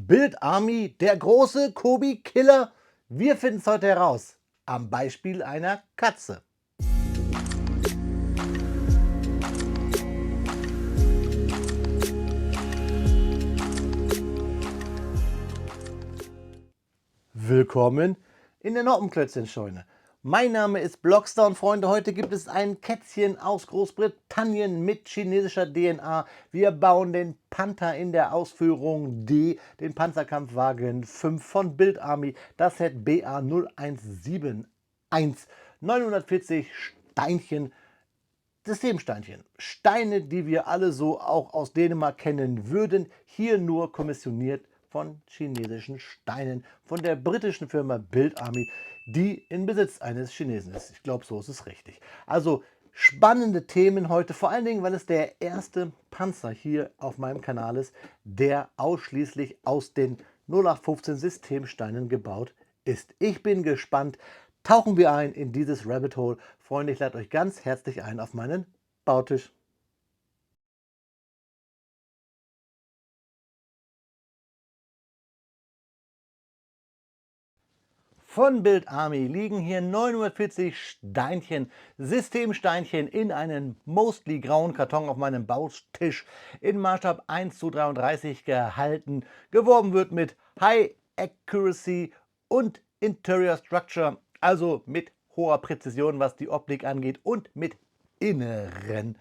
Build Army, der große Kobi-Killer? Wir finden es heute heraus, am Beispiel einer Katze. Willkommen in der Noppenklötzchenscheune. Mein Name ist Blockstar und Freunde, heute gibt es ein Kätzchen aus Großbritannien mit chinesischer DNA. Wir bauen den Panther in der Ausführung D, den Panzerkampfwagen 5 von Build Army, das Set BA 0171. 940 Steinchen, Systemsteinchen. Steine, die wir alle so auch aus Dänemark kennen würden, hier nur kommissioniert von chinesischen Steinen, von der britischen Firma Build Army, die in Besitz eines Chinesen ist. Ich glaube, so ist es richtig. Also spannende Themen heute, vor allen Dingen, weil es der erste Panzer hier auf meinem Kanal ist, der ausschließlich aus den 0815 Systemsteinen gebaut ist. Ich bin gespannt. Tauchen wir ein in dieses Rabbit Hole. Freunde, ich lade euch ganz herzlich ein auf meinen Bautisch. Von Build Army liegen hier 940 Steinchen, Systemsteinchen in einen mostly grauen Karton auf meinem Bautisch in Maßstab 1:33 gehalten. Geworben wird mit High Accuracy und Interior Structure, also mit hoher Präzision, was die Optik angeht, und mit inneren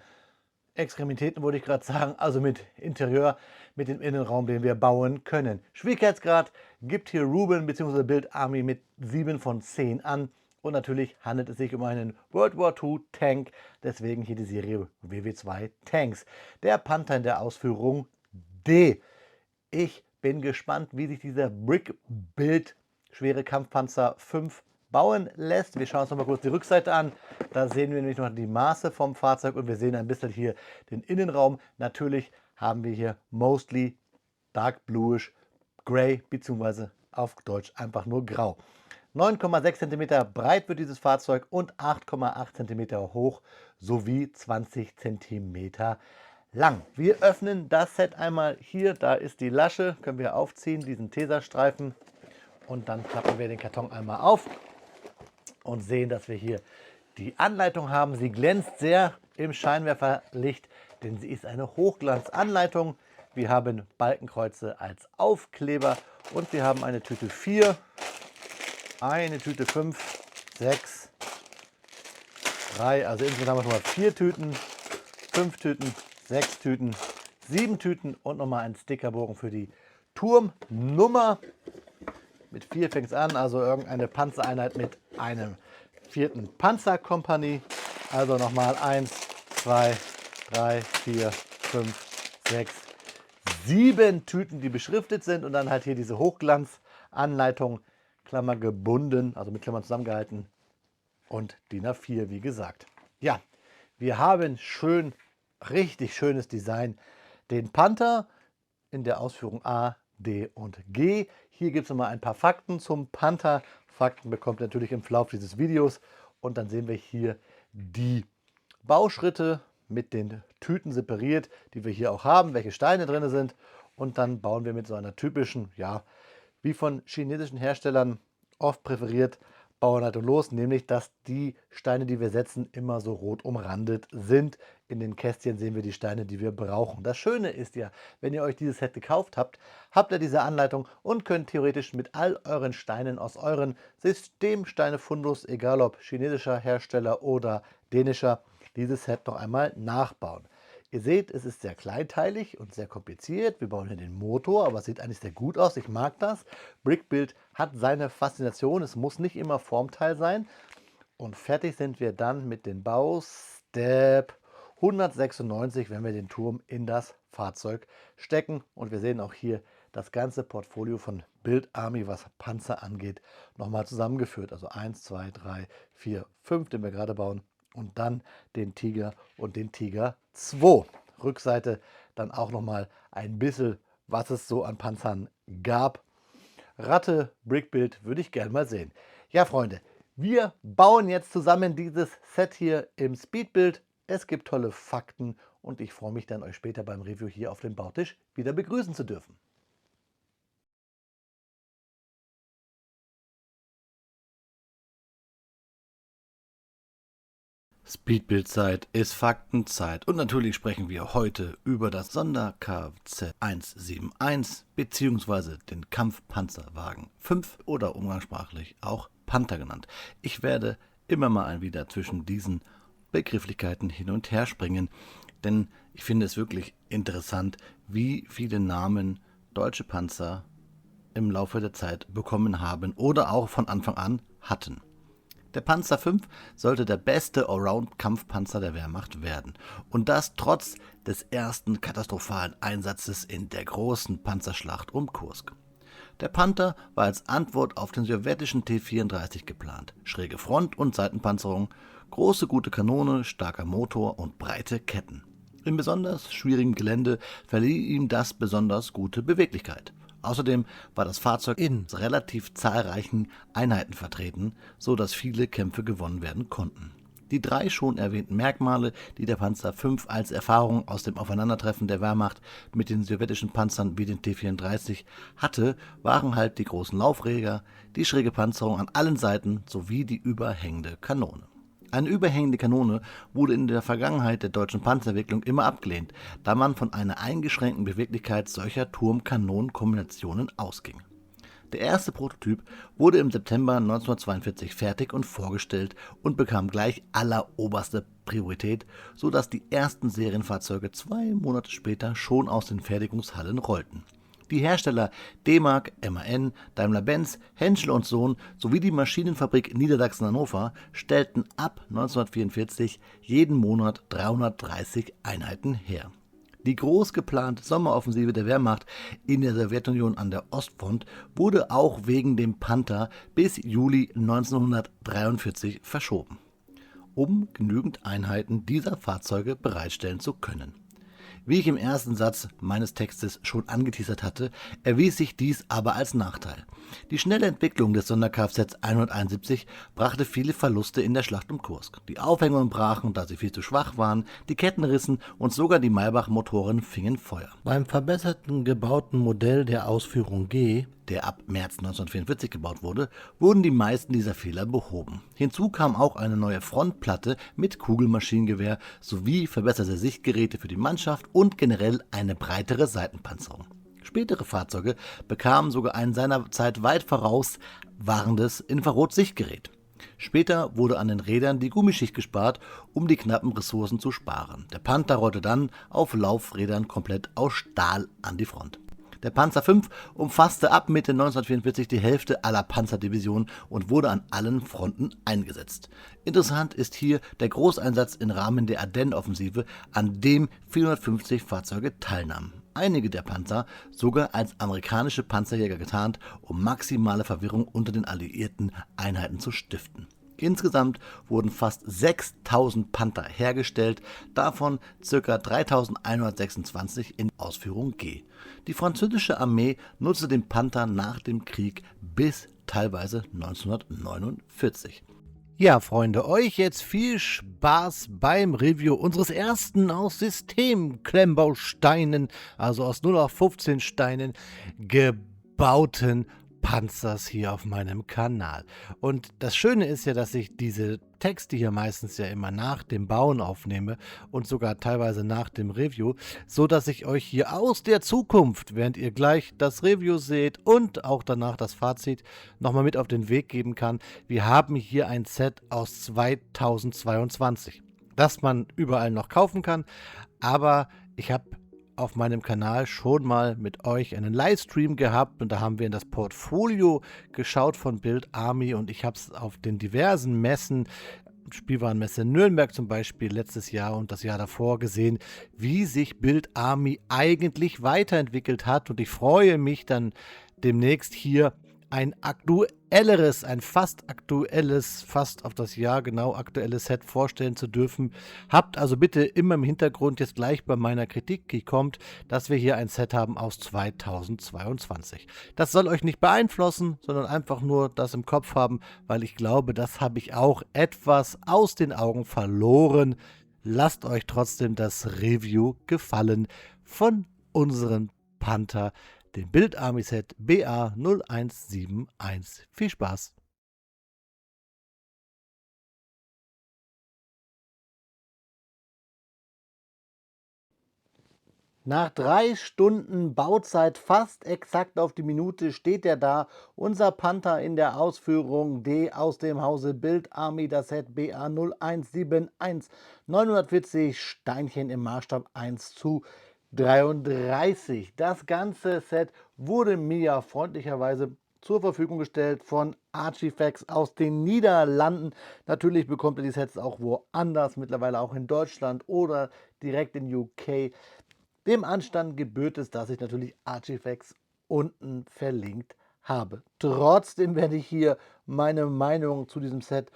Extremitäten, wollte ich gerade sagen, also mit Interieur, mit dem Innenraum, den wir bauen können. Schwierigkeitsgrad gibt hier Ruben bzw. Build Army mit 7 von 10 an. Und natürlich handelt es sich um einen World War II Tank, deswegen hier die Serie WW2 Tanks. Der Panther in der Ausführung D. Ich bin gespannt, wie sich dieser Brick Build schwere Kampfpanzer 5 bauen lässt. Wir schauen uns noch mal kurz die Rückseite an. Da sehen wir nämlich noch die Maße vom Fahrzeug und wir sehen ein bisschen hier den Innenraum. Natürlich haben wir hier mostly dark bluish gray bzw. auf Deutsch einfach nur grau. 9,6 cm breit wird dieses Fahrzeug und 8,8 cm hoch sowie 20 cm lang. Wir öffnen das Set einmal hier. Da ist die Lasche, können wir aufziehen, diesen Tesastreifen, und dann klappen wir den Karton einmal auf und sehen, dass wir hier die Anleitung haben. Sie glänzt sehr im Scheinwerferlicht, denn sie ist eine Hochglanzanleitung. Wir haben Balkenkreuze als Aufkleber und wir haben eine Tüte 4, eine Tüte 5, 6, 3, also insgesamt haben wir schon mal 4 Tüten, 5 Tüten, 6 Tüten, 7 Tüten und nochmal einen Stickerbogen für die Turmnummer. Mit 4 fängt es an, also irgendeine Panzereinheit mit einem 4. Panzerkompanie. Also nochmal 1, 2, 3, 4, 5, 6, 7 Tüten, die beschriftet sind und dann halt hier diese Hochglanzanleitung, Klammer gebunden, also mit Klammern zusammengehalten, und DIN A4, wie gesagt. Ja, wir haben schön, richtig schönes Design. Den Panther in der Ausführung A, D und G. Hier gibt es nochmal ein paar Fakten zum Panther. Fakten bekommt ihr natürlich im Verlauf dieses Videos. Und dann sehen wir hier die Bauschritte mit den Tüten separiert, die wir hier auch haben, welche Steine drin sind. Und dann bauen wir mit so einer typischen, ja, wie von chinesischen Herstellern oft präferiert, Bauanleitung los, nämlich dass die Steine, die wir setzen, immer so rot umrandet sind. In den Kästchen sehen wir die Steine, die wir brauchen. Das Schöne ist ja, wenn ihr euch dieses Set gekauft habt, habt ihr diese Anleitung und könnt theoretisch mit all euren Steinen aus euren Systemsteine-Fundus, egal ob chinesischer Hersteller oder dänischer, dieses Set noch einmal nachbauen. Ihr seht, es ist sehr kleinteilig und sehr kompliziert. Wir bauen hier den Motor, aber es sieht eigentlich sehr gut aus. Ich mag das. Brickbuild hat seine Faszination. Es muss nicht immer Formteil sein. Und fertig sind wir dann mit dem Baustep 196, wenn wir den Turm in das Fahrzeug stecken. Und wir sehen auch hier das ganze Portfolio von Build Army, was Panzer angeht, nochmal zusammengeführt. Also 1, 2, 3, 4, 5, den wir gerade bauen. Und dann den Tiger und den Tiger 2. Rückseite dann auch nochmal ein bisschen, was es so an Panzern gab. Ratte, Brickbuild würde ich gerne mal sehen. Ja, Freunde, wir bauen jetzt zusammen dieses Set hier im Speedbuild. Es gibt tolle Fakten und ich freue mich dann, euch später beim Review hier auf dem Bautisch wieder begrüßen zu dürfen. Speedbildzeit ist Faktenzeit und natürlich sprechen wir heute über das Sonder-Kfz 171 bzw. den Kampfpanzerwagen 5 oder umgangssprachlich auch Panther genannt. Ich werde immer mal wieder zwischen diesen Begrifflichkeiten hin und her springen, denn ich finde es wirklich interessant, wie viele Namen deutsche Panzer im Laufe der Zeit bekommen haben oder auch von Anfang an hatten. Der Panzer V sollte der beste Allround-Kampfpanzer der Wehrmacht werden. Und das trotz des ersten katastrophalen Einsatzes in der großen Panzerschlacht um Kursk. Der Panther war als Antwort auf den sowjetischen T-34 geplant. Schräge Front- und Seitenpanzerung, große gute Kanone, starker Motor und breite Ketten. In besonders schwierigem Gelände verlieh ihm das besonders gute Beweglichkeit. Außerdem war das Fahrzeug in relativ zahlreichen Einheiten vertreten, so dass viele Kämpfe gewonnen werden konnten. Die drei schon erwähnten Merkmale, die der Panzer V als Erfahrung aus dem Aufeinandertreffen der Wehrmacht mit den sowjetischen Panzern wie den T-34 hatte, waren halt die großen Laufräder, die schräge Panzerung an allen Seiten sowie die überhängende Kanone. Eine überhängende Kanone wurde in der Vergangenheit der deutschen Panzerentwicklung immer abgelehnt, da man von einer eingeschränkten Beweglichkeit solcher Turm-Kanonen-Kombinationen ausging. Der erste Prototyp wurde im September 1942 fertig und vorgestellt und bekam gleich alleroberste Priorität, so dass die ersten Serienfahrzeuge 2 Monate später schon aus den Fertigungshallen rollten. Die Hersteller D-Mark, MAN, Daimler-Benz, Henschel & Sohn sowie die Maschinenfabrik Niedersachsen-Hannover stellten ab 1944 jeden Monat 330 Einheiten her. Die groß geplante Sommeroffensive der Wehrmacht in der Sowjetunion an der Ostfront wurde auch wegen dem Panther bis Juli 1943 verschoben, um genügend Einheiten dieser Fahrzeuge bereitstellen zu können. Wie ich im ersten Satz meines Textes schon angeteasert hatte, erwies sich dies aber als Nachteil. Die schnelle Entwicklung des Sonder-Kfz 171 brachte viele Verluste in der Schlacht um Kursk. Die Aufhängungen brachen, da sie viel zu schwach waren, die Ketten rissen und sogar die Maybach-Motoren fingen Feuer. Beim verbesserten gebauten Modell der Ausführung G, der ab März 1944 gebaut wurde, wurden die meisten dieser Fehler behoben. Hinzu kam auch eine neue Frontplatte mit Kugelmaschinengewehr sowie verbesserte Sichtgeräte für die Mannschaft und generell eine breitere Seitenpanzerung. Spätere Fahrzeuge bekamen sogar ein seiner Zeit weit voraus warendes Infrarot-Sichtgerät. Später wurde an den Rädern die Gummischicht gespart, um die knappen Ressourcen zu sparen. Der Panther rollte dann auf Laufrädern komplett aus Stahl an die Front. Der Panzer V umfasste ab Mitte 1944 die Hälfte aller Panzerdivisionen und wurde an allen Fronten eingesetzt. Interessant ist hier der Großeinsatz im Rahmen der Ardennen-Offensive, an dem 450 Fahrzeuge teilnahmen. Einige der Panzer sogar als amerikanische Panzerjäger getarnt, um maximale Verwirrung unter den alliierten Einheiten zu stiften. Insgesamt wurden fast 6000 Panther hergestellt, davon ca. 3126 in Ausführung G. Die französische Armee nutzte den Panther nach dem Krieg bis teilweise 1949. Ja, Freunde, euch jetzt viel Spaß beim Review unseres ersten aus Systemklemmbausteinen, also aus 0 auf 15 Steinen gebauten Panzers hier auf meinem Kanal. Und das Schöne ist ja, dass ich diese Texte hier meistens ja immer nach dem Bauen aufnehme und sogar teilweise nach dem Review, so dass ich euch hier aus der Zukunft, während ihr gleich das Review seht und auch danach das Fazit, nochmal mit auf den Weg geben kann. Wir haben hier ein Set aus 2022, das man überall noch kaufen kann, aber ich habe auf meinem Kanal schon mal mit euch einen Livestream gehabt und da haben wir in das Portfolio geschaut von Build Army und ich habe es auf den diversen Messen, Spielwarenmesse Nürnberg zum Beispiel letztes Jahr und das Jahr davor gesehen, wie sich Build Army eigentlich weiterentwickelt hat und ich freue mich dann demnächst hier ein aktuelleres, ein fast aktuelles, fast auf das Jahr genau aktuelles Set vorstellen zu dürfen. Habt also bitte immer im Hintergrund jetzt gleich bei meiner Kritik, die kommt, dass wir hier ein Set haben aus 2022. Das soll euch nicht beeinflussen, sondern einfach nur das im Kopf haben, weil ich glaube, das habe ich auch etwas aus den Augen verloren. Lasst euch trotzdem das Review gefallen von unserem Panther, dem Build Army Set BA 0171. Viel Spaß! Nach 3 Stunden Bauzeit, fast exakt auf die Minute, steht er da. Unser Panther in der Ausführung D aus dem Hause Bild Army, das Set BA 0171. 940 Steinchen im Maßstab 1:33. Das ganze Set wurde mir ja freundlicherweise zur Verfügung gestellt von Archifax aus den Niederlanden. Natürlich bekommt ihr die Sets auch woanders, mittlerweile auch in Deutschland oder direkt in UK. Dem Anstand gebührt es, dass ich natürlich Archifax unten verlinkt habe. Trotzdem werde ich hier meine Meinung zu diesem Set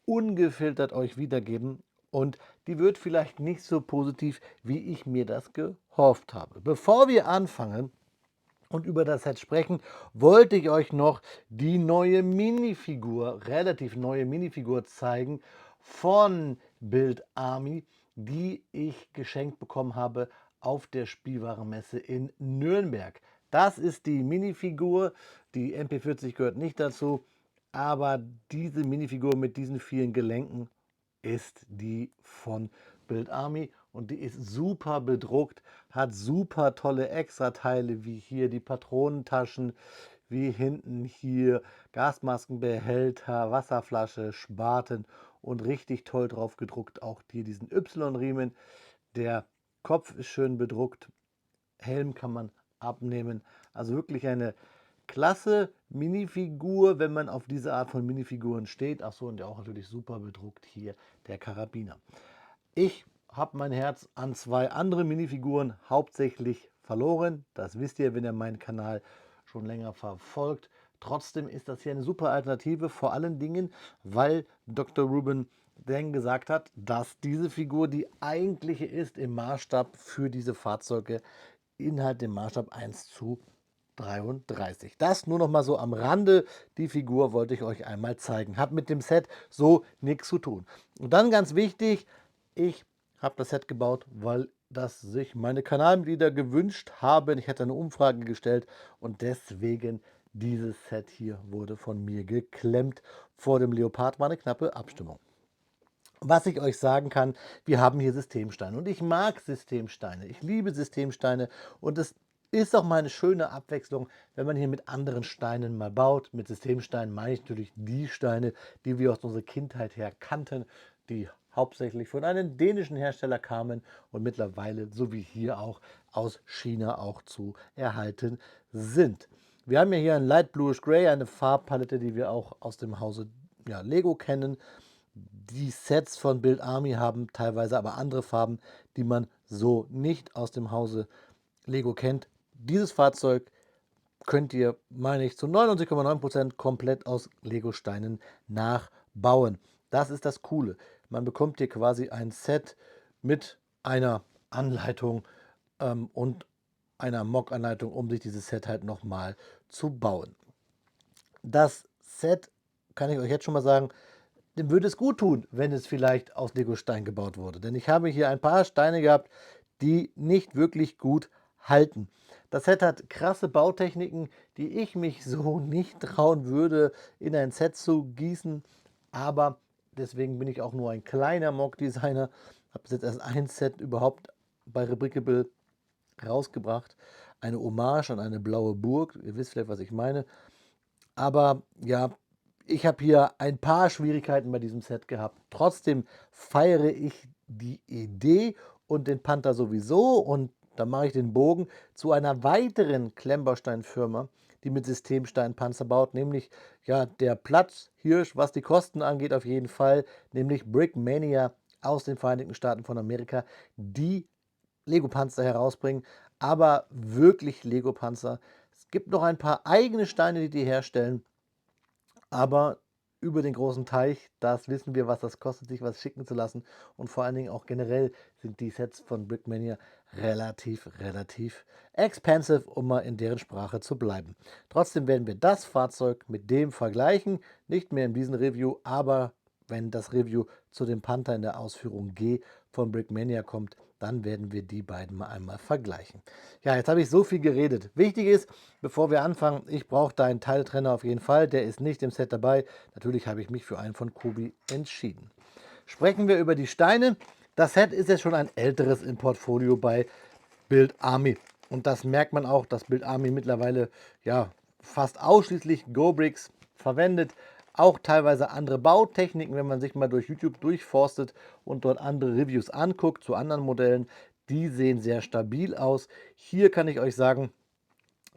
ungefiltert euch wiedergeben und die wird vielleicht nicht so positiv, wie ich mir das gehofft habe. Bevor wir anfangen und über das Set sprechen, wollte ich euch noch die neue Minifigur, relativ neue Minifigur zeigen von Bild Army, die ich geschenkt bekommen habe auf der Spielwarenmesse in Nürnberg. Das ist die Minifigur, die MP40 gehört nicht dazu, aber diese Minifigur mit diesen vielen Gelenken ist die von Bild Army und die ist super bedruckt, hat super tolle Extrateile wie hier die Patronentaschen, wie hinten hier Gasmaskenbehälter, Wasserflasche, Spaten und richtig toll drauf gedruckt auch hier diesen Y-Riemen. Der Kopf ist schön bedruckt, Helm kann man abnehmen. Also wirklich eine klasse Minifigur, wenn man auf diese Art von Minifiguren steht. Achso, und der auch natürlich super bedruckt hier, der Karabiner. Ich habe mein Herz an 2 andere Minifiguren hauptsächlich verloren. Das wisst ihr, wenn ihr meinen Kanal schon länger verfolgt. Trotzdem ist das hier eine super Alternative, vor allen Dingen, weil Dr. Ruben denn gesagt hat, dass diese Figur die eigentliche ist im Maßstab für diese Fahrzeuge, Inhalt im Maßstab 1:33. Das nur noch mal so am Rande. Die Figur wollte ich euch einmal zeigen. Hat mit dem Set so nichts zu tun. Und dann ganz wichtig, ich habe das Set gebaut, weil das sich meine Kanalmitglieder gewünscht haben. Ich hatte eine Umfrage gestellt und deswegen dieses Set hier wurde von mir geklemmt. Vor dem Leopard war eine knappe Abstimmung. Was ich euch sagen kann, wir haben hier Systemsteine und ich mag Systemsteine. Ich liebe Systemsteine und es ist auch mal eine schöne Abwechslung, wenn man hier mit anderen Steinen mal baut. Mit Systemsteinen meine ich natürlich die Steine, die wir aus unserer Kindheit her kannten, die hauptsächlich von einem dänischen Hersteller kamen und mittlerweile, so wie hier auch, aus China auch zu erhalten sind. Wir haben ja hier ein Light Bluish Gray, eine Farbpalette, die wir auch aus dem Hause Lego kennen. Die Sets von Bild Army haben teilweise aber andere Farben, die man so nicht aus dem Hause Lego kennt. Dieses Fahrzeug könnt ihr, meine ich, zu 99,9% komplett aus Lego-Steinen nachbauen. Das ist das Coole. Man bekommt hier quasi ein Set mit einer Anleitung und einer Mock-Anleitung, um sich dieses Set halt nochmal zu bauen. Das Set, kann ich euch jetzt schon mal sagen, dem würde es gut tun, wenn es vielleicht aus Lego-Stein gebaut wurde. Denn ich habe hier ein paar Steine gehabt, die nicht wirklich gut halten. Das Set hat krasse Bautechniken, die ich mich so nicht trauen würde, in ein Set zu gießen. Aber deswegen bin ich auch nur ein kleiner Mock-Designer. Habe bis jetzt erst ein Set überhaupt bei Rebrickable rausgebracht. Eine Hommage an eine blaue Burg. Ihr wisst vielleicht, was ich meine. Aber ja, ich habe hier ein paar Schwierigkeiten bei diesem Set gehabt. Trotzdem feiere ich die Idee und den Panther sowieso. Und da mache ich den Bogen zu einer weiteren Klemmbaustein-Firma, die mit Systemsteinpanzer baut, nämlich der Platzhirsch, was die Kosten angeht, auf jeden Fall, nämlich Brickmania aus den Vereinigten Staaten von Amerika, die Lego-Panzer herausbringen, aber wirklich Lego-Panzer. Es gibt noch ein paar eigene Steine, die die herstellen, aber über den großen Teich, das wissen wir, was das kostet, sich was schicken zu lassen. Und vor allen Dingen auch generell sind die Sets von Brickmania relativ expensive, um mal in deren Sprache zu bleiben. Trotzdem werden wir das Fahrzeug mit dem vergleichen, nicht mehr in diesem Review, aber wenn das Review zu dem Panther in der Ausführung G von Brickmania kommt, dann werden wir die beiden mal einmal vergleichen. Ja, jetzt habe ich so viel geredet. Wichtig ist, bevor wir anfangen, ich brauche da einen Teiltrenner auf jeden Fall. Der ist nicht im Set dabei. Natürlich habe ich mich für einen von Kobi entschieden. Sprechen wir über die Steine. Das Set ist jetzt schon ein älteres im Portfolio bei Build Army. Und das merkt man auch, dass Build Army mittlerweile ja fast ausschließlich Go-Bricks verwendet. Auch teilweise andere Bautechniken, wenn man sich mal durch YouTube durchforstet und dort andere Reviews anguckt zu anderen Modellen. Die sehen sehr stabil aus. Hier kann ich euch sagen,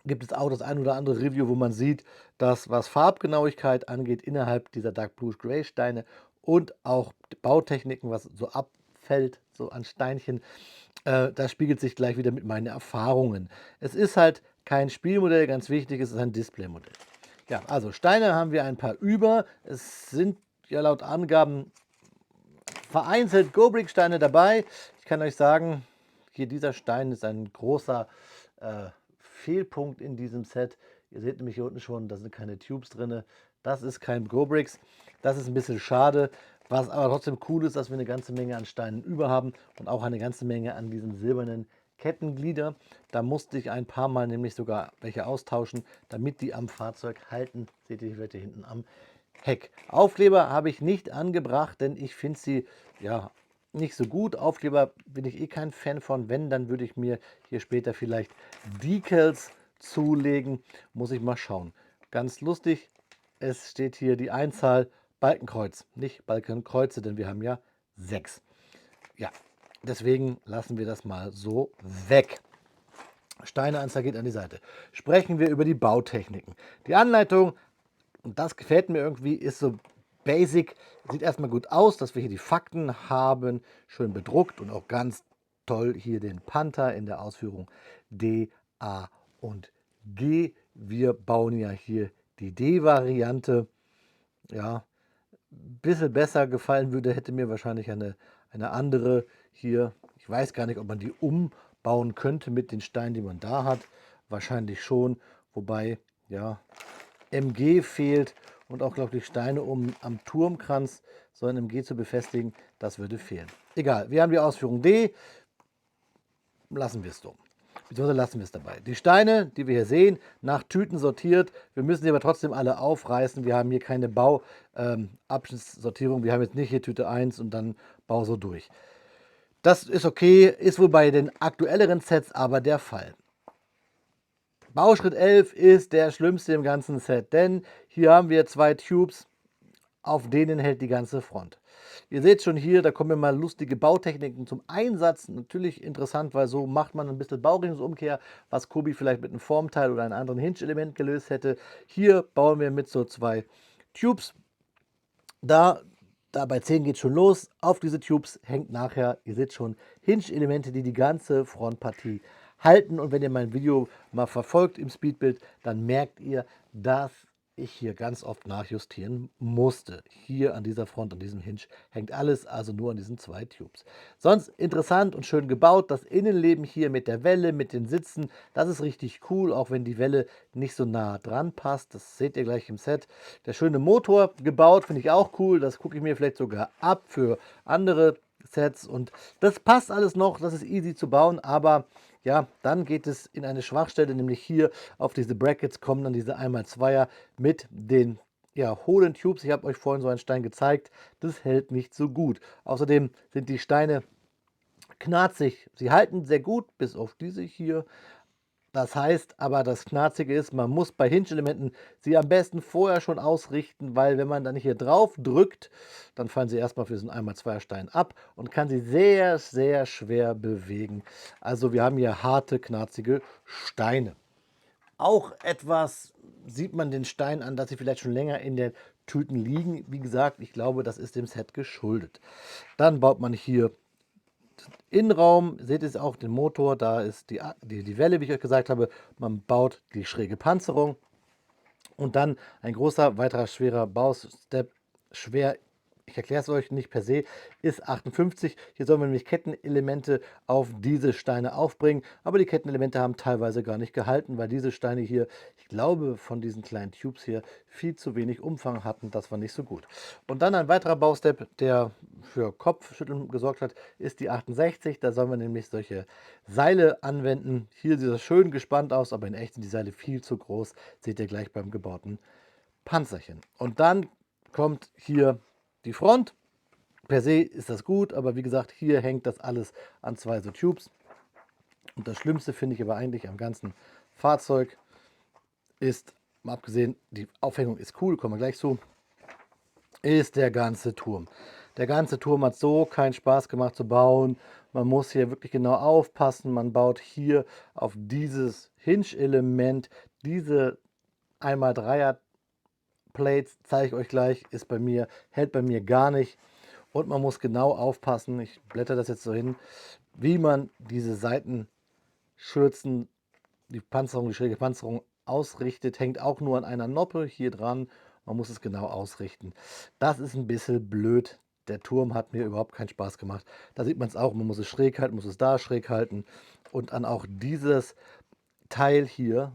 gibt es auch das ein oder andere Review, wo man sieht, dass was Farbgenauigkeit angeht, innerhalb dieser Dark Blue Gray Steine und auch Bautechniken, was so abfällt, so an Steinchen, das spiegelt sich gleich wieder mit meinen Erfahrungen. Es ist halt kein Spielmodell, ganz wichtig, es ist ein Displaymodell. Ja, also Steine haben wir ein paar über. Es sind ja laut Angaben vereinzelt Go-Brick-Steine dabei. Ich kann euch sagen, hier dieser Stein ist ein großer Fehlpunkt in diesem Set. Ihr seht nämlich hier unten schon, da sind keine Tubes drin. Das ist kein Go-Bricks. Das ist ein bisschen schade. Was aber trotzdem cool ist, dass wir eine ganze Menge an Steinen über haben und auch eine ganze Menge an diesen silbernen Kettenglieder. Da musste ich ein paar Mal nämlich sogar welche austauschen, damit die am Fahrzeug halten. Seht ihr hier hinten am Heck. Aufkleber habe ich nicht angebracht, denn ich finde sie ja nicht so gut. Aufkleber bin ich eh kein Fan von. Wenn, dann würde ich mir hier später vielleicht Decals zulegen. Muss ich mal schauen. Ganz lustig, es steht hier die Einzahl Balkenkreuz, nicht Balkenkreuze, denn wir haben ja 6. Ja, deswegen lassen wir das mal so weg. Steineanzahl geht an die Seite. Sprechen wir über die Bautechniken. Die Anleitung, und das gefällt mir irgendwie, ist so basic. Sieht erstmal gut aus, dass wir hier die Fakten haben, schön bedruckt und auch ganz toll hier den Panther in der Ausführung D, A und G. Wir bauen ja hier die D-Variante. Ja, ein bisschen besser gefallen würde, hätte mir wahrscheinlich eine andere hier. Ich weiß gar nicht, ob man die umbauen könnte mit den Steinen, die man da hat. Wahrscheinlich schon, wobei, ja, MG fehlt und auch, glaube ich, Steine, um am Turmkranz so ein MG zu befestigen, das würde fehlen. Egal, wir haben die Ausführung D, lassen wir es so. Beziehungsweise lassen wir es dabei. Die Steine, die wir hier sehen, nach Tüten sortiert. Wir müssen sie aber trotzdem alle aufreißen. Wir haben hier keine Bauabschnittssortierung. Wir haben jetzt nicht hier Tüte 1 und dann Bau so durch. Das ist okay, ist wohl bei den aktuelleren Sets aber der Fall. Bauschritt 11 ist der schlimmste im ganzen Set, denn hier haben wir 2 Tubes, auf denen hält die ganze Front. Ihr seht schon hier, da kommen mal lustige Bautechniken zum Einsatz. Natürlich interessant, weil so macht man ein bisschen Baurichtungsumkehr, was Kobi vielleicht mit einem Formteil oder einem anderen Hinge-Element gelöst hätte. Hier bauen wir mit so 2 Tubes. Da bei 10 geht schon los. Auf diese Tubes hängt nachher, ihr seht schon, Hinge-Elemente, die die ganze Frontpartie halten. Und wenn ihr mein Video mal verfolgt im Speedbild, dann merkt ihr, dass ich hier ganz oft nachjustieren musste. Hier an dieser Front, an diesem Hinge, hängt alles also nur an diesen 2 Tubes. Sonst interessant und schön gebaut. Das Innenleben hier mit der Welle, mit den Sitzen, das ist richtig cool, auch wenn die Welle nicht so nah dran passt. Das seht ihr gleich im Set. Der schöne Motor gebaut, finde ich auch cool. Das gucke ich mir vielleicht sogar ab für andere Sets. Und das passt alles noch, das ist easy zu bauen, aber ja, dann geht es in eine Schwachstelle, nämlich hier auf diese Brackets kommen dann diese 1x2er mit den hohlen Tubes. Ich habe euch vorhin so einen Stein gezeigt, das hält nicht so gut. Außerdem sind die Steine knarzig. Sie halten sehr gut, bis auf diese hier. Das heißt aber, das Knarzige ist, man muss bei Hinge-Elementen sie am besten vorher schon ausrichten, weil wenn man dann hier drauf drückt, dann fallen sie erstmal für diesen 1x2er Stein ab und kann sie sehr, sehr schwer bewegen. Also wir haben hier harte, knarzige Steine. Auch etwas sieht man den Steinen an, dass sie vielleicht schon länger in den Tüten liegen. Wie gesagt, ich glaube, das ist dem Set geschuldet. Dann baut man hier Innenraum, seht ihr auch den Motor, da ist die Welle, wie ich euch gesagt habe. Man baut die schräge Panzerung und dann ein großer, weiterer schwerer Baustep, schwer, ich erkläre es euch nicht per se, ist 58. Hier sollen wir nämlich Kettenelemente auf diese Steine aufbringen, aber die Kettenelemente haben teilweise gar nicht gehalten, weil diese Steine hier, ich glaube, von diesen kleinen Tubes hier viel zu wenig Umfang hatten. Das war nicht so gut. Und dann ein weiterer Baustep, der für Kopfschütteln gesorgt hat, ist die 68. Da sollen wir nämlich solche Seile anwenden. Hier sieht das schön gespannt aus, aber in echt sind die Seile viel zu groß. Seht ihr gleich beim gebauten Panzerchen. Und dann kommt hier die Front. Per se ist das gut, aber wie gesagt, hier hängt das alles an 2 so Tubes. Und das Schlimmste finde ich aber eigentlich am ganzen Fahrzeug ist, mal abgesehen, die Aufhängung ist cool, kommen wir gleich zu, ist der ganze Turm. Der ganze Turm hat so keinen Spaß gemacht zu bauen. Man muss hier wirklich genau aufpassen. Man baut hier auf dieses Hinge-Element, diese 1x3er Plates, zeige ich euch gleich, ist bei mir, hält bei mir gar nicht. Und man muss genau aufpassen, ich blätter das jetzt so hin, wie man diese Seitenschürzen, die Panzerung, die schräge Panzerung ausrichtet, hängt auch nur an einer Noppe hier dran. Man muss es genau ausrichten. Das ist ein bisschen blöd. Der Turm hat mir überhaupt keinen Spaß gemacht. Da sieht man es auch. Man muss es schräg halten, muss es da schräg halten. Und dann auch dieses Teil hier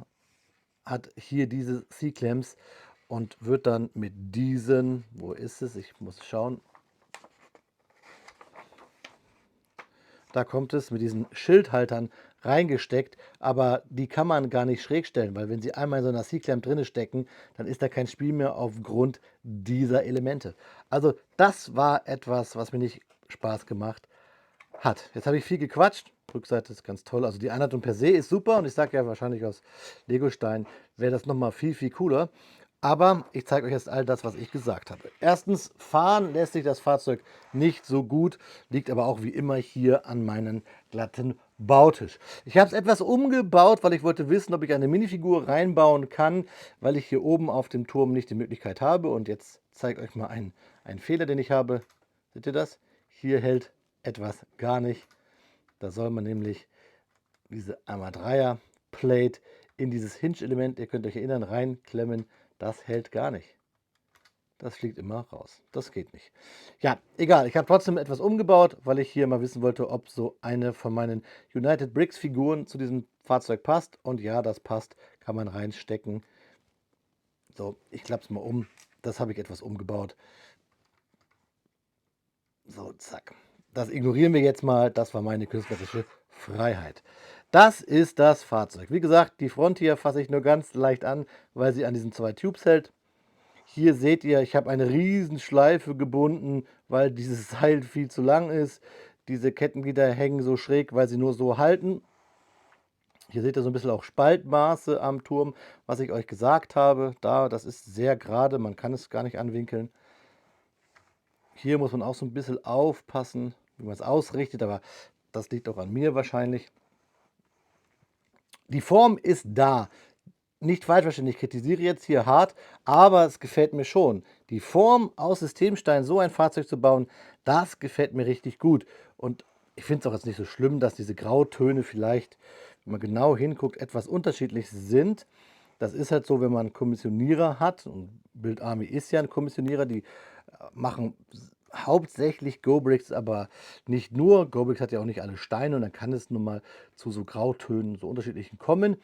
hat hier diese C-Clamps und wird dann mit diesen, wo ist es? Ich muss schauen. Da kommt es mit diesen Schildhaltern reingesteckt, aber die kann man gar nicht schräg stellen, weil wenn sie einmal in so einer C-Clamp drinne stecken, dann ist da kein Spiel mehr aufgrund dieser Elemente. Also das war etwas, was mir nicht Spaß gemacht hat. Jetzt habe ich viel gequatscht. Rückseite ist ganz toll. Also die Einladung per se ist super und ich sage ja wahrscheinlich aus Legostein wäre das nochmal viel, viel cooler. Aber ich zeige euch jetzt all das, was ich gesagt habe. Erstens, fahren lässt sich das Fahrzeug nicht so gut, liegt aber auch wie immer hier an meinem glatten Bautisch. Ich habe es etwas umgebaut, weil ich wollte wissen, ob ich eine Minifigur reinbauen kann, weil ich hier oben auf dem Turm nicht die Möglichkeit habe. Und jetzt zeige ich euch mal einen Fehler, den ich habe. Seht ihr das? Hier hält etwas gar nicht. Da soll man nämlich diese 1x3er Plate in dieses Hinge-Element, ihr könnt euch erinnern, reinklemmen. Das hält gar nicht. Das fliegt immer raus. Das geht nicht. Ja, egal. Ich habe trotzdem etwas umgebaut, weil ich hier mal wissen wollte, ob so eine von meinen United Bricks Figuren zu diesem Fahrzeug passt. Und ja, das passt. Kann man reinstecken. So, ich klappe es mal um. Das habe ich etwas umgebaut. So, zack. Das ignorieren wir jetzt mal. Das war meine künstlerische Freiheit. Das ist das Fahrzeug. Wie gesagt, die Front hier fasse ich nur ganz leicht an, weil sie an diesen zwei Tubes hält. Hier seht ihr, ich habe eine riesen Schleife gebunden, weil dieses Seil viel zu lang ist. Diese Kettenglieder hängen so schräg, weil sie nur so halten. Hier seht ihr so ein bisschen auch Spaltmaße am Turm, was ich euch gesagt habe. Da, das ist sehr gerade, man kann es gar nicht anwinkeln. Hier muss man auch so ein bisschen aufpassen, wie man es ausrichtet, aber das liegt auch an mir wahrscheinlich. Die Form ist da. Nicht falsch verstehen, ich kritisiere jetzt hier hart, aber es gefällt mir schon. Die Form aus Systemstein, so ein Fahrzeug zu bauen, das gefällt mir richtig gut. Und ich finde es auch jetzt nicht so schlimm, dass diese Grautöne vielleicht, wenn man genau hinguckt, etwas unterschiedlich sind. Das ist halt so, wenn man Kommissionierer hat, und Build Army ist ja ein Kommissionierer, die machen hauptsächlich Go-Bricks, aber nicht nur. Go-Bricks hat ja auch nicht alle Steine und dann kann es nun mal zu so Grautönen, so unterschiedlichen kommen.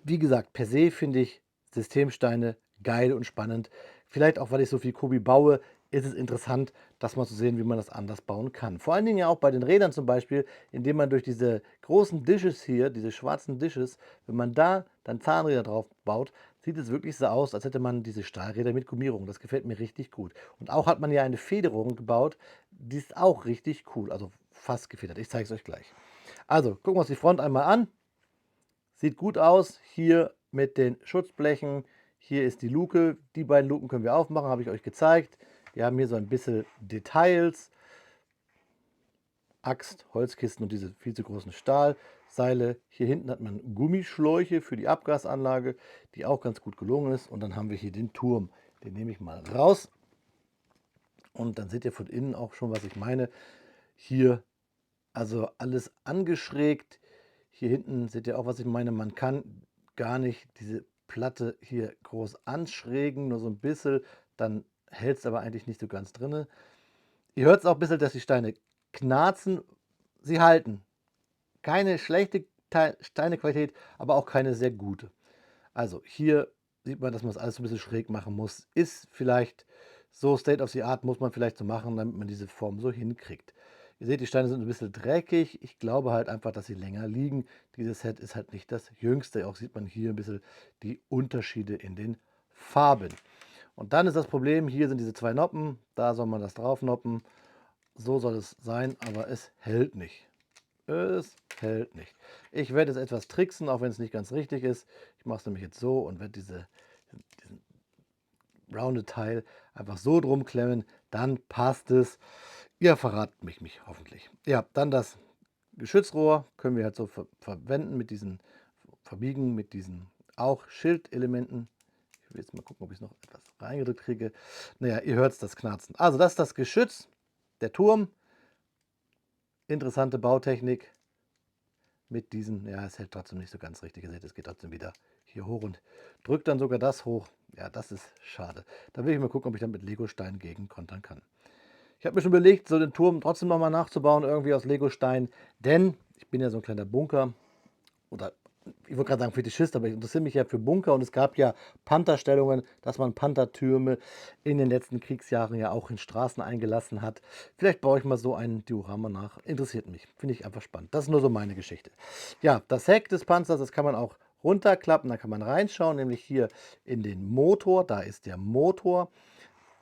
Wie gesagt, per se finde ich Systemsteine geil und spannend. Vielleicht auch, weil ich so viel Kobi baue, ist es interessant, das mal zu sehen, wie man das anders bauen kann. Vor allen Dingen ja auch bei den Rädern zum Beispiel, indem man durch diese großen Dishes hier, diese schwarzen Dishes, wenn man da dann Zahnräder drauf baut, sieht es wirklich so aus, als hätte man diese Stahlräder mit Gummierung. Das gefällt mir richtig gut. Und auch hat man ja eine Federung gebaut, die ist auch richtig cool, also fast gefedert. Ich zeige es euch gleich. Also, gucken wir uns die Front einmal an. Sieht gut aus, hier mit den Schutzblechen. Hier ist die Luke. Die beiden Luken können wir aufmachen, habe ich euch gezeigt. Die haben hier so ein bisschen Details. Axt, Holzkisten und diese viel zu großen Stahlseile. Hier hinten hat man Gummischläuche für die Abgasanlage, die auch ganz gut gelungen ist. Und dann haben wir hier den Turm. Den nehme ich mal raus. Und dann seht ihr von innen auch schon, was ich meine. Hier also alles angeschrägt. Hier hinten seht ihr auch, was ich meine. Man kann gar nicht diese Platte hier groß anschrägen, nur so ein bisschen. Dann hält es aber eigentlich nicht so ganz drin. Ihr hört es auch ein bisschen, dass die Steine knarzen. Sie halten. Keine schlechte Steinequalität, aber auch keine sehr gute. Also hier sieht man, dass man das alles ein bisschen schräg machen muss. Ist vielleicht so State of the Art, muss man vielleicht so machen, damit man diese Form so hinkriegt. Ihr seht, die Steine sind ein bisschen dreckig. Ich glaube halt einfach, dass sie länger liegen. Dieses Set ist halt nicht das jüngste. Auch sieht man hier ein bisschen die Unterschiede in den Farben. Und dann ist das Problem, hier sind diese zwei Noppen. Da soll man das drauf noppen. So soll es sein, aber es hält nicht. Es hält nicht. Ich werde es etwas tricksen, auch wenn es nicht ganz richtig ist. Ich mache es nämlich jetzt so und werde diesen rounded Teil einfach so drum klemmen, dann passt es. Ihr verratet mich hoffentlich. Ja, dann das Geschützrohr können wir halt so verwenden mit diesen, verbiegen mit diesen auch Schildelementen. Ich will jetzt mal gucken, ob ich noch etwas reingedrückt kriege. Naja, ihr hört es, das Knarzen. Also das ist das Geschütz, der Turm. Interessante Bautechnik mit diesen, ja, es hält trotzdem nicht so ganz richtig. Ihr seht, es geht trotzdem wieder hier hoch und drückt dann sogar das hoch. Ja, das ist schade. Da will ich mal gucken, ob ich dann mit Legosteinen gegen kontern kann. Ich habe mir schon überlegt, so den Turm trotzdem nochmal nachzubauen, irgendwie aus Legostein, denn ich bin ja so ein kleiner Bunker oder ich wollte gerade sagen Fetischist, aber ich interessiere mich ja für Bunker und es gab ja Pantherstellungen, dass man Panthertürme in den letzten Kriegsjahren ja auch in Straßen eingelassen hat. Vielleicht baue ich mal so ein Diorama nach. Interessiert mich, finde ich einfach spannend. Das ist nur so meine Geschichte. Ja, das Heck des Panzers, das kann man auch runterklappen, da kann man reinschauen, nämlich hier in den Motor. Da ist der Motor.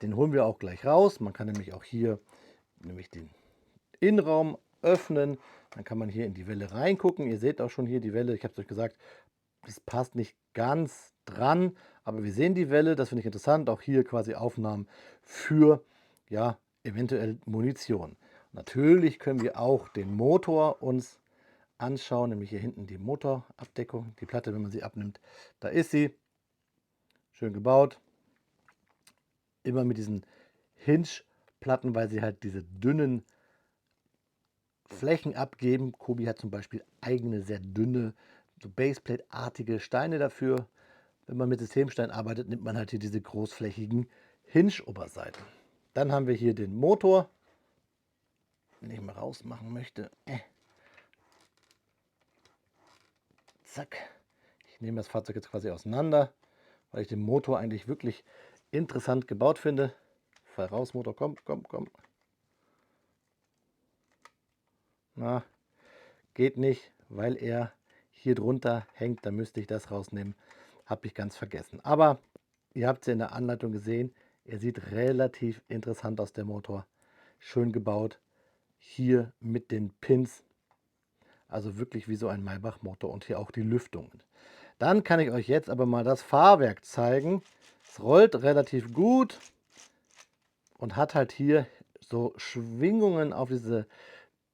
Den holen wir auch gleich raus. Man kann nämlich auch hier nämlich den Innenraum öffnen. Dann kann man hier in die Welle reingucken. Ihr seht auch schon hier die Welle. Ich habe es euch gesagt, das passt nicht ganz dran, aber wir sehen die Welle. Das finde ich interessant. Auch hier quasi Aufnahmen für, ja, eventuell Munition. Natürlich können wir auch den Motor uns anschauen, nämlich hier hinten die Motorabdeckung, die Platte, wenn man sie abnimmt. Da ist sie. Schön gebaut. Immer mit diesen Hinge-Platten, weil sie halt diese dünnen Flächen abgeben. Kobi hat zum Beispiel eigene, sehr dünne, so Baseplate-artige Steine dafür. Wenn man mit Systemstein arbeitet, nimmt man halt hier diese großflächigen Hinge-Oberseiten. Dann haben wir hier den Motor. Wenn ich mal rausmachen möchte. Zack. Ich nehme das Fahrzeug jetzt quasi auseinander, weil ich den Motor eigentlich wirklich interessant gebaut finde. Fall raus, Motor, komm, komm, komm. Na, geht nicht, weil er hier drunter hängt. Da müsste ich das rausnehmen. Habe ich ganz vergessen. Aber ihr habt es ja in der Anleitung gesehen. Er sieht relativ interessant aus, der Motor. Schön gebaut. Hier mit den Pins. Also wirklich wie so ein Maybach-Motor. Und hier auch die Lüftungen. Dann kann ich euch jetzt aber mal das Fahrwerk zeigen. Es rollt relativ gut. Und hat halt hier so Schwingungen auf diese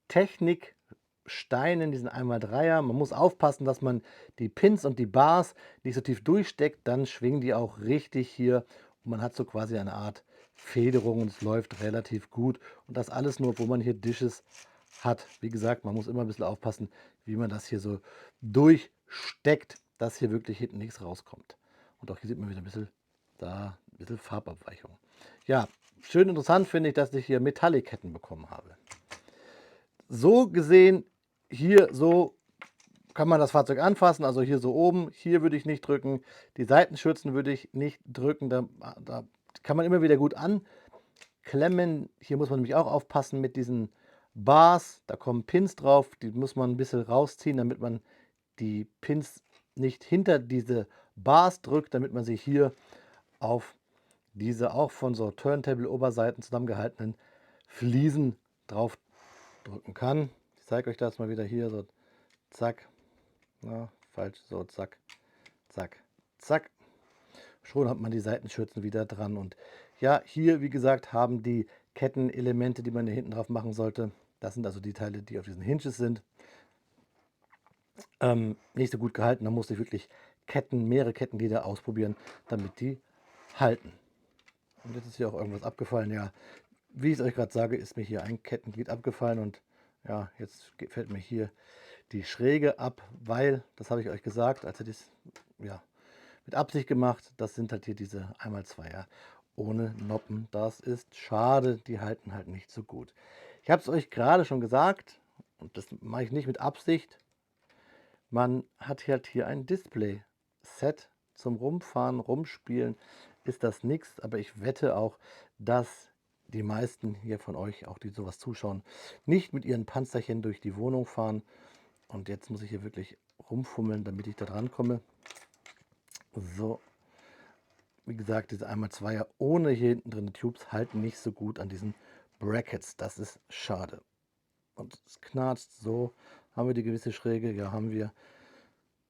Techniksteinen, diesen 1x3er. Man muss aufpassen, dass man die Pins und die Bars nicht so tief durchsteckt, dann schwingen die auch richtig hier und man hat so quasi eine Art Federung und es läuft relativ gut. Und das alles nur, wo man hier Dishes hat. Wie gesagt, man muss immer ein bisschen aufpassen, wie man das hier so durchsteckt, dass hier wirklich hinten nichts rauskommt. Und auch hier sieht man wieder ein bisschen, da ein bisschen Farbabweichung. Ja, schön interessant finde ich, dass ich hier Metallic-Ketten bekommen habe. So gesehen, hier so kann man das Fahrzeug anfassen, also hier so oben, hier würde ich nicht drücken, die Seitenschürzen würde ich nicht drücken, da kann man immer wieder gut anklemmen. Hier muss man nämlich auch aufpassen mit diesen Bars, da kommen Pins drauf, die muss man ein bisschen rausziehen, damit man die Pins nicht hinter diese Bars drückt, damit man sie hier auf diese auch von so Turntable-Oberseiten zusammengehaltenen Fliesen drauf drücken kann. Ich zeige euch das mal wieder hier, so zack, na, falsch, so zack, zack, zack. Schon hat man die Seitenschürzen wieder dran und ja, hier wie gesagt haben die Kettenelemente, die man hier hinten drauf machen sollte, das sind also die Teile, die auf diesen Hinges sind, nicht so gut gehalten. Da musste ich wirklich mehrere Kettenglieder ausprobieren, damit die halten. Und jetzt ist hier auch irgendwas abgefallen. Ja, wie ich es euch gerade sage, ist mir hier ein Kettenglied abgefallen und ja, jetzt fällt mir hier die Schräge ab, weil, das habe ich euch gesagt, als hätte ich es ja, mit Absicht gemacht, das sind halt hier diese 1x2er ohne Noppen. Das ist schade, die halten halt nicht so gut. Ich habe es euch gerade schon gesagt und das mache ich nicht mit Absicht. Man hat halt hier ein Display-Set zum Rumfahren, Rumspielen. Ist das nichts, aber ich wette auch, dass die meisten hier von euch, auch die sowas zuschauen, nicht mit ihren Panzerchen durch die Wohnung fahren. Und jetzt muss ich hier wirklich rumfummeln, damit ich da dran komme. So, wie gesagt, diese 1x2er ohne hier hinten drin Tubes halten nicht so gut an diesen Brackets. Das ist schade. Und es knarzt so. Haben wir die gewisse Schräge? Ja, haben wir.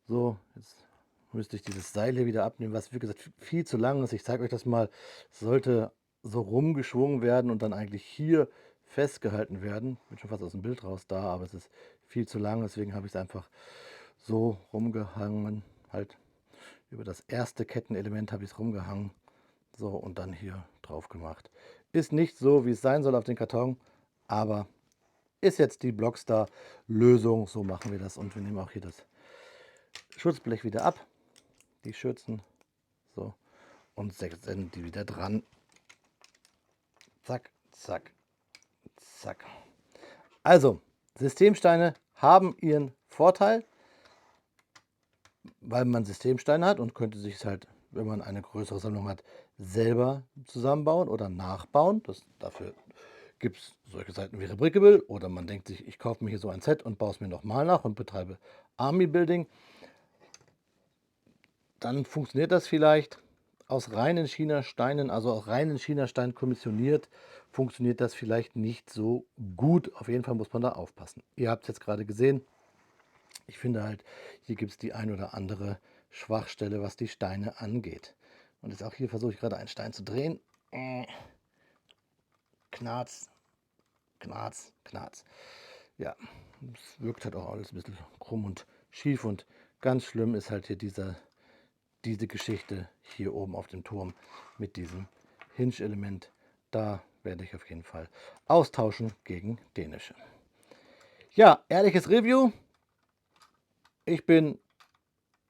So, jetzt müsste ich dieses Seil hier wieder abnehmen, was wie gesagt viel zu lang ist. Ich zeige euch das mal. Es sollte so rumgeschwungen werden und dann eigentlich hier festgehalten werden. Bin schon fast aus dem Bild raus da, aber es ist viel zu lang, deswegen habe ich es einfach so rumgehangen. Halt über das erste Kettenelement habe ich es rumgehangen. So, und dann hier drauf gemacht. Ist nicht so, wie es sein soll auf den Karton, aber ist jetzt die Blockstar-Lösung. So machen wir das. Und wir nehmen auch hier das Schutzblech wieder ab, die Schürzen, so, und setzen die wieder dran. Zack, zack, zack. Also, Systemsteine haben ihren Vorteil, weil man Systemsteine hat und könnte sich halt, wenn man eine größere Sammlung hat, selber zusammenbauen oder nachbauen. Dafür gibt es solche Seiten wie Rebrickable, oder man denkt sich, ich kaufe mir hier so ein Set und baue es mir nochmal nach und betreibe Army Building. Dann funktioniert das vielleicht. Aus reinen China-Steinen, also aus reinen China-Steinen kommissioniert, funktioniert das vielleicht nicht so gut. Auf jeden Fall muss man da aufpassen. Ihr habt es jetzt gerade gesehen. Ich finde halt, hier gibt es die ein oder andere Schwachstelle, was die Steine angeht. Und jetzt auch hier versuche ich gerade einen Stein zu drehen. Knarz, Knarz, Knarz. Ja, es wirkt halt auch alles ein bisschen krumm und schief, und ganz schlimm ist halt hier diese Geschichte hier oben auf dem Turm mit diesem Hinge-Element. Da werde ich auf jeden Fall austauschen gegen dänische. Ja, ehrliches Review. Ich bin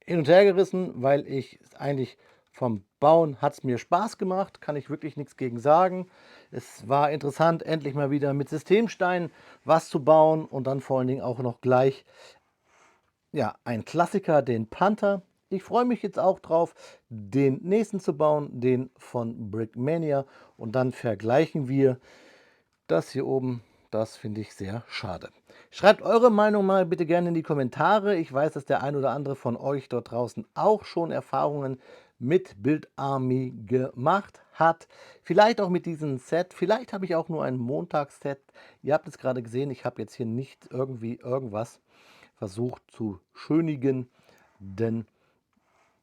hin und her gerissen, weil ich eigentlich vom Bauen hat es mir Spaß gemacht, kann ich wirklich nichts gegen sagen. Es war interessant, endlich mal wieder mit Systemsteinen was zu bauen, und dann vor allen Dingen auch noch gleich, ja, ein Klassiker, den Panther. Ich freue mich jetzt auch drauf, den nächsten zu bauen, den von Brickmania, und dann vergleichen wir das hier oben. Das finde ich sehr schade. Schreibt eure Meinung mal bitte gerne in die Kommentare. Ich weiß, dass der ein oder andere von euch dort draußen auch schon Erfahrungen mit Build Army gemacht hat. Vielleicht auch mit diesem Set. Vielleicht habe ich auch nur ein Montagsset. Ihr habt es gerade gesehen, ich habe jetzt hier nicht irgendwie irgendwas versucht zu schönigen, denn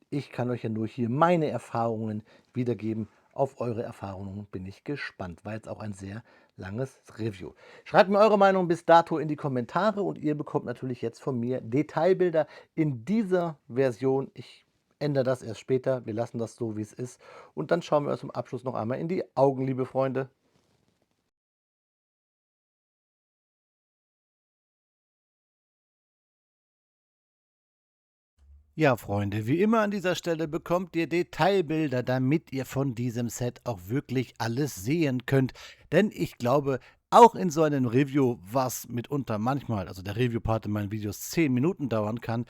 ich kann euch ja nur hier meine Erfahrungen wiedergeben. Auf eure Erfahrungen bin ich gespannt. War jetzt auch ein sehr langes Review. Schreibt mir eure Meinung bis dato in die Kommentare, und ihr bekommt natürlich jetzt von mir Detailbilder in dieser Version. Ich ändere das erst später. Wir lassen das so, wie es ist. Und dann schauen wir uns zum Abschluss noch einmal in die Augen, liebe Freunde. Ja, Freunde, wie immer an dieser Stelle bekommt ihr Detailbilder, damit ihr von diesem Set auch wirklich alles sehen könnt. Denn ich glaube, auch in so einem Review, was mitunter manchmal, also der Review-Part in meinen Videos 10 Minuten dauern kann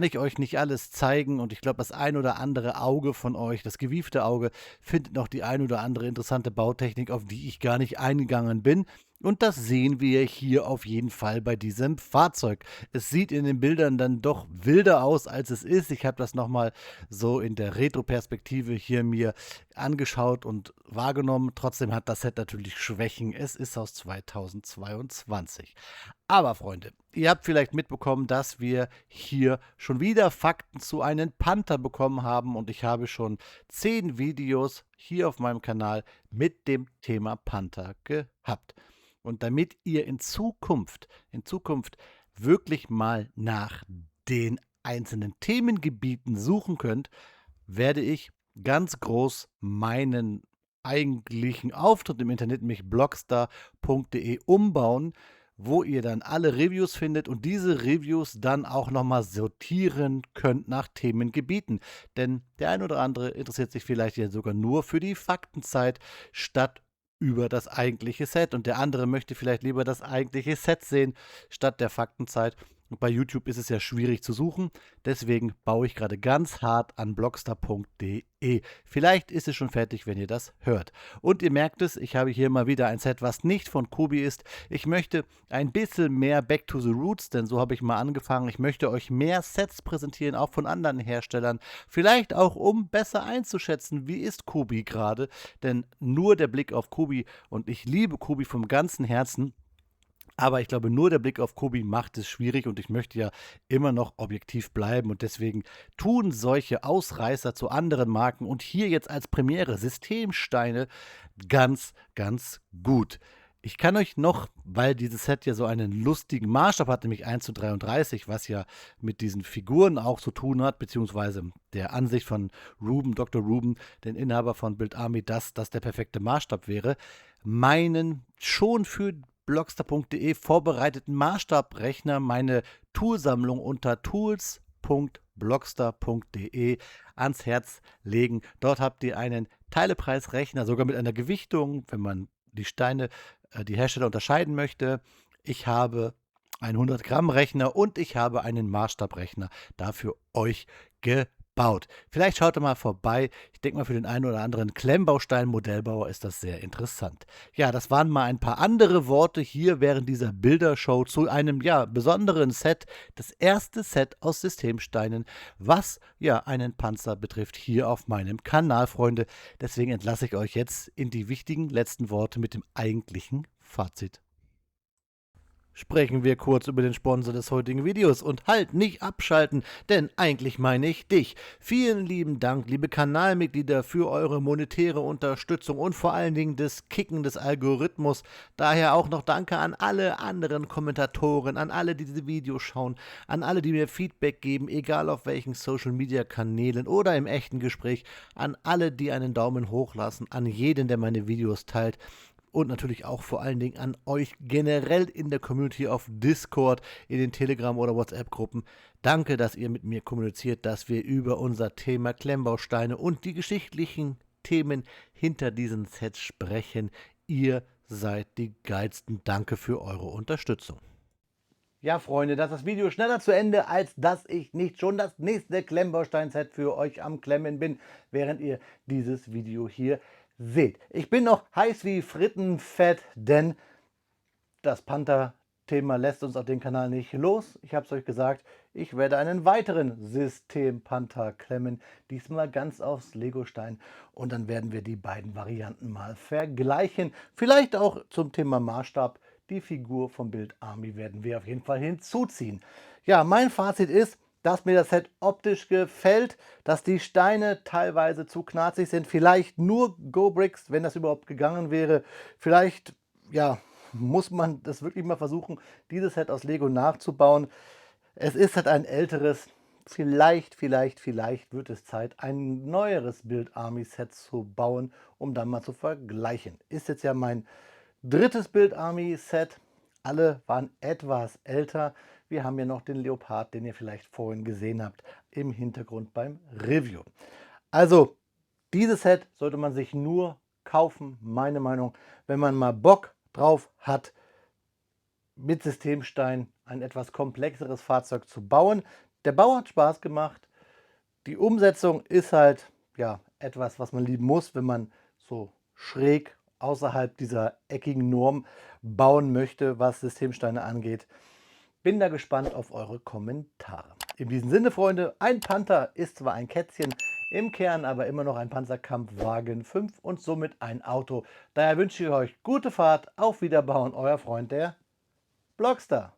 ich euch nicht alles zeigen, und ich glaube, das ein oder andere Auge von euch, das gewiefte Auge, findet noch die ein oder andere interessante Bautechnik, auf die ich gar nicht eingegangen bin. Und das sehen wir hier auf jeden Fall bei diesem Fahrzeug. Es sieht in den Bildern dann doch wilder aus, als es ist. Ich habe das nochmal so in der Retro-Perspektive hier mir angeschaut und wahrgenommen. Trotzdem hat das Set natürlich Schwächen. Es ist aus 2022. Aber Freunde, ihr habt vielleicht mitbekommen, dass wir hier schon wieder Fakten zu einem Panther bekommen haben, und ich habe schon 10 Videos hier auf meinem Kanal mit dem Thema Panther gehabt. Und damit ihr in Zukunft wirklich mal nach den einzelnen Themengebieten suchen könnt, werde ich ganz groß meinen eigentlichen Auftritt im Internet, nämlich blogstar.de, umbauen, wo ihr dann alle Reviews findet und diese Reviews dann auch nochmal sortieren könnt nach Themengebieten. Denn der ein oder andere interessiert sich vielleicht ja sogar nur für die Faktenzeit statt über das eigentliche Set, und der andere möchte vielleicht lieber das eigentliche Set sehen statt der Faktenzeit. Und bei YouTube ist es ja schwierig zu suchen, deswegen baue ich gerade ganz hart an blogstar.de. Vielleicht ist es schon fertig, wenn ihr das hört. Und ihr merkt es, ich habe hier mal wieder ein Set, was nicht von Kubi ist. Ich möchte ein bisschen mehr Back to the Roots, denn so habe ich mal angefangen. Ich möchte euch mehr Sets präsentieren, auch von anderen Herstellern. Vielleicht auch, um besser einzuschätzen, wie ist Kubi gerade. Denn nur der Blick auf Kubi, und ich liebe Kubi vom ganzen Herzen, Aber ich glaube, nur der Blick auf Kobi macht es schwierig und ich möchte ja immer noch objektiv bleiben und deswegen tun solche Ausreißer zu anderen Marken und hier jetzt als Premiere Systemsteine ganz, ganz gut. Ich kann euch noch, weil dieses Set ja so einen lustigen Maßstab hat, nämlich 1:33, was ja mit diesen Figuren auch zu tun hat, beziehungsweise der Ansicht von Ruben, Dr. Ruben, den Inhaber von Build Army, dass das der perfekte Maßstab wäre, meinen schon für Blockstar.de vorbereiteten Maßstabrechner, meine Toolsammlung unter tools.blockstar.de ans Herz legen. Dort habt ihr einen Teilepreisrechner, sogar mit einer Gewichtung, wenn man die Steine, die Hersteller unterscheiden möchte. Ich habe einen 100-Gramm-Rechner und ich habe einen Maßstabrechner dafür euch gebaut. Vielleicht schaut ihr mal vorbei. Ich denke mal, für den einen oder anderen Klemmbaustein-Modellbauer ist das sehr interessant. Ja, das waren mal ein paar andere Worte hier während dieser Bildershow zu einem, ja, besonderen Set. Das erste Set aus Systemsteinen, was, ja, einen Panzer betrifft, hier auf meinem Kanal, Freunde. Deswegen entlasse ich euch jetzt in die wichtigen letzten Worte mit dem eigentlichen Fazit. Sprechen wir kurz über den Sponsor des heutigen Videos und halt nicht abschalten, denn eigentlich meine ich dich. Vielen lieben Dank, liebe Kanalmitglieder, für eure monetäre Unterstützung und vor allen Dingen das Kicken des Algorithmus. Daher auch noch Danke an alle anderen Kommentatoren, an alle, die diese Videos schauen, an alle, die mir Feedback geben, egal auf welchen Social Media Kanälen oder im echten Gespräch, an alle, die einen Daumen hoch lassen, an jeden, der meine Videos teilt. Und natürlich auch vor allen Dingen an euch generell in der Community auf Discord, in den Telegram- oder WhatsApp-Gruppen. Danke, dass ihr mit mir kommuniziert, dass wir über unser Thema Klemmbausteine und die geschichtlichen Themen hinter diesen Sets sprechen. Ihr seid die Geilsten. Danke für eure Unterstützung. Ja, Freunde, das ist das Video schneller zu Ende, als dass ich nicht schon das nächste Klemmbaustein-Set für euch am Klemmen bin, während ihr dieses Video hier seht. Ich bin noch heiß wie Frittenfett, denn das Panther-Thema lässt uns auf dem Kanal nicht los. Ich habe es euch gesagt, ich werde einen weiteren System-Panther klemmen, diesmal ganz aufs Legostein. Und dann werden wir die beiden Varianten mal vergleichen. Vielleicht auch zum Thema Maßstab. Die Figur vom Build Army werden wir auf jeden Fall hinzuziehen. Ja, mein Fazit ist, dass mir das Set optisch gefällt, dass die Steine teilweise zu knarzig sind. Vielleicht nur Go-Bricks, wenn das überhaupt gegangen wäre. Vielleicht, ja, muss man das wirklich mal versuchen, dieses Set aus Lego nachzubauen. Es ist halt ein älteres. Vielleicht wird es Zeit, ein neueres Build Army Set zu bauen, um dann mal zu vergleichen. Ist jetzt ja mein drittes Build Army Set. Alle waren etwas älter. Wir haben ja noch den Leopard, den ihr vielleicht vorhin gesehen habt, im Hintergrund beim Review. Also, dieses Set sollte man sich nur kaufen, meine Meinung, wenn man mal Bock drauf hat, mit Systemstein ein etwas komplexeres Fahrzeug zu bauen. Der Bau hat Spaß gemacht. Die Umsetzung ist halt, ja, etwas, was man lieben muss, wenn man so schräg außerhalb dieser eckigen Norm bauen möchte, was Systemsteine angeht. Bin da gespannt auf eure Kommentare. In diesem Sinne, Freunde, ein Panther ist zwar ein Kätzchen, im Kern aber immer noch ein Panzerkampfwagen 5 und somit ein Auto. Daher wünsche ich euch gute Fahrt, auf Wiederbauen, euer Freund der Blockstar.